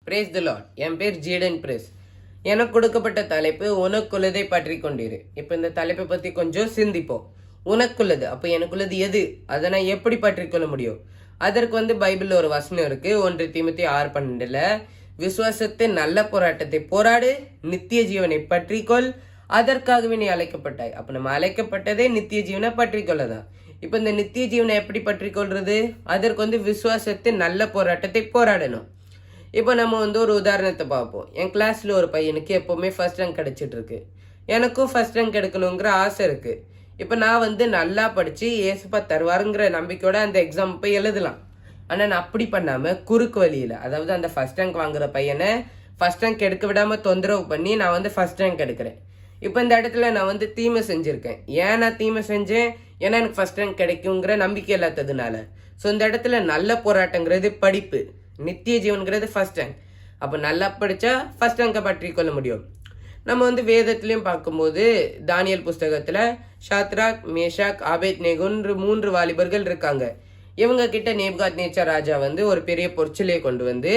Praise the Lord. என் பேர் ஜீடன் brace. எனக்கு கொடுக்கப்பட்ட தலைப்பு உனக்குள்ளதை பற்றி கொண்டிரு. இப்போ இந்த தலைப்பை பற்றி கொஞ்சம் சிந்திப்போம். உனக்குள்ளது, அப்போ எனக்குள்ளது எது, அதை நான் எப்படி பற்றிக்கொள்ள முடியும்? அதற்கு பைபிளில் ஒரு வசனம் இருக்கு. 1 தீமோத்தேயு 6:12 விசுவாசத்தை நல்ல போராட்டத்தை போராடு, நித்திய ஜீவனை பற்றிக்கொள், அதற்காகவே நீ அழைக்கப்பட்டாய். அப்போ நம்ம அழைக்கப்பட்டதே நித்திய ஜீவனை பற்றிக்கொள்ளதான். இப்போ இந்த நித்திய ஜீவனை எப்படி பற்றிக்கொள்றது? அதற்கு விசுவாசத்தை நல்ல போராட்டத்தை போராடணும். இப்போ நம்ம ஒரு உதாரணத்தை பார்ப்போம். என் கிளாஸில் ஒரு பையனுக்கு எப்போவுமே ஃபர்ஸ்ட் ரேங்க் கிடைச்சிட்டு இருக்கு. எனக்கும் ஃபர்ஸ்ட் ரேங்க் எடுக்கணுங்கிற ஆசை இருக்கு. இப்போ நான் நல்லா படித்து ஏசப்பா தருவாருங்கிற நம்பிக்கையோட அந்த எக்ஸாம் போய் எழுதலாம். ஆனால் நான் அப்படி பண்ணாமல் குறுக்கு வழியில், அதாவது அந்த ஃபர்ஸ்ட் ரேங்க் வாங்குற பையனை ஃபர்ஸ்ட் ரேங்க் எடுக்க விடாமல் தொந்தரவு பண்ணி நான் ஃபர்ஸ்ட் ரேங்க் எடுக்கிறேன். இப்போ இந்த இடத்துல நான் தீமை செஞ்சுருக்கேன். ஏன் நான் தீமை செஞ்சேன்? ஏன்னா எனக்கு ஃபர்ஸ்ட் ரேங்க் கிடைக்குங்கிற நம்பிக்கை இல்லாததுனால. ஸோ இந்த இடத்துல நல்ல போராட்டங்கிறது படிப்பு, நித்திய ஜீவன்கிறது ஃபர்ஸ்ட் ரேங்க். அப்போ நல்லா படித்தா ஃபர்ஸ்ட் ரேங்கை பற்றி கொள்ள முடியும். நம்ம வேதத்துலேயும் பார்க்கும்போது தானியல் புஸ்தகத்தில் ஷாத்ராக், மேஷாக், ஆபேத்நேகோன்னு 3 வாலிபர்கள் இருக்காங்க. இவங்க கிட்ட நேபுகாத்நேச்சார் ராஜா ஒரு பெரிய பொற்சிலையை கொண்டு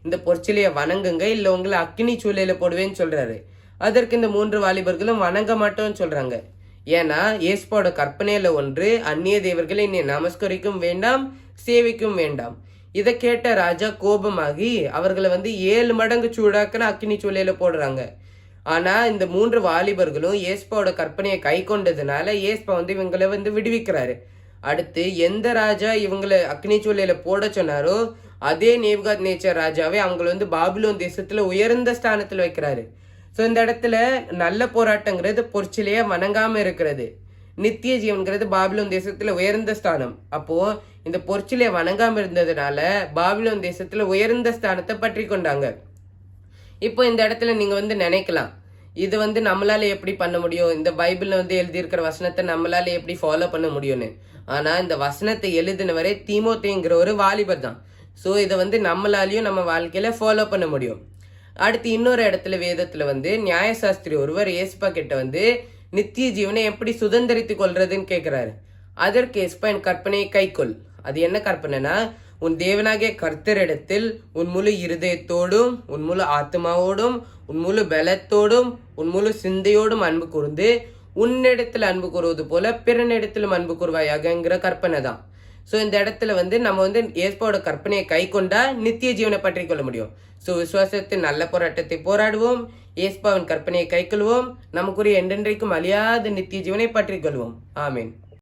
இந்த பொற்சிலையை வணங்குங்க, இல்லை உங்களை அக்னி சூளையில போடுவேன்னு சொல்றாரு. அதற்கு இந்த 3 வாலிபர்களும் வணங்க மாட்டோம்னு சொல்றாங்க. ஏன்னா ஏசப்பாவோட கற்பனையில ஒன்று, அந்நிய தேவர்களை நீ நமஸ்கரிக்கும் வேண்டாம், சேவிக்கும் வேண்டாம். இதை கேட்ட ராஜா கோபமாகி அவர்களை 7 மடங்கு சூடாக்குன அக்னி சூளையில போடுறாங்க. ஆனா இந்த 3 வாலிபர்களும் ஏசப்பாவோட கற்பனையை கை கொண்டதுனால ஏசப்பா இவங்களை விடுவிக்கிறாரு. அடுத்து எந்த ராஜா இவங்களை அக்னி சூளையில போட சொன்னாரோ அதே நேபுகாத்நேச்சார் ராஜாவே அவங்களை பாபிலோன் தேசத்துல உயர்ந்த ஸ்தானத்துல வைக்கிறாரு. ஸோ இந்த இடத்துல நல்ல போராட்டங்கிறது பொற்சிலையை வணங்காம இருக்கிறது. நித்திய ஜீவன்கிறது பாபிலோன் தேசத்துல உயர்ந்த ஸ்தானம். அப்போ இந்த பொற்சிலையை வணங்காம இருந்ததுனால பாபிலோன் தேசத்துல உயர்ந்த ஸ்தானத்தை பற்றி கொண்டாங்க. இப்போ இந்த இடத்துல நீங்க நினைக்கலாம், இது நம்மளால எப்படி பண்ண முடியும்? இந்த பைபிள்ல எழுதியிருக்கிற வசனத்தை நம்மளால எப்படி ஃபாலோ பண்ண முடியும்னு. ஆனா இந்த வசனத்தை எழுதினவரே தீமோத்தேயுங்கிற ஒரு வாலிபர் தான். ஸோ இதை நம்மளாலையும் நம்ம வாழ்க்கையில ஃபாலோ பண்ண முடியும். அடுத்து இன்னொரு இடத்துல வேதத்துல நியாயசாஸ்திரி ஒருவர் ஏசப்பா கிட்ட நித்திய ஜீவனை எப்படி சுதந்திரித்து கொள்றதுன்னு கேட்கிறாரு. அதற்கு ஏசப்பா என் கற்பனையை கைக்கொள். அது என்ன கற்பனைனா, உன் தேவனாகிய கர்த்தரிடத்தில் உன் முழு இருதயத்தோடும், உன் முழு ஆத்மாவோடும், உன் முழு பலத்தோடும், உன் முழு சிந்தையோடும் அன்பு கூர்ந்து உன்னிடத்தில் அன்பு கூறுவது போல பிறனிடத்திலும் அன்பு கூறுவாயாகங்கிற கற்பனை தான். ஸோ இந்த இடத்துல நம்ம ஏசப்பாவோட கற்பனையை கை கொண்டா நித்திய ஜீவனை பற்றி கொள்ள முடியும். ஸோ விசுவாசத்தின் நல்ல போராட்டத்தை போராடுவோம், ஏசப்பாவின் கற்பனையை கை கொள்வோம், நமக்குரிய என்றென்றைக்கும் அழியாத நித்திய ஜீவனை பற்றி கொள்வோம். ஆமீன்.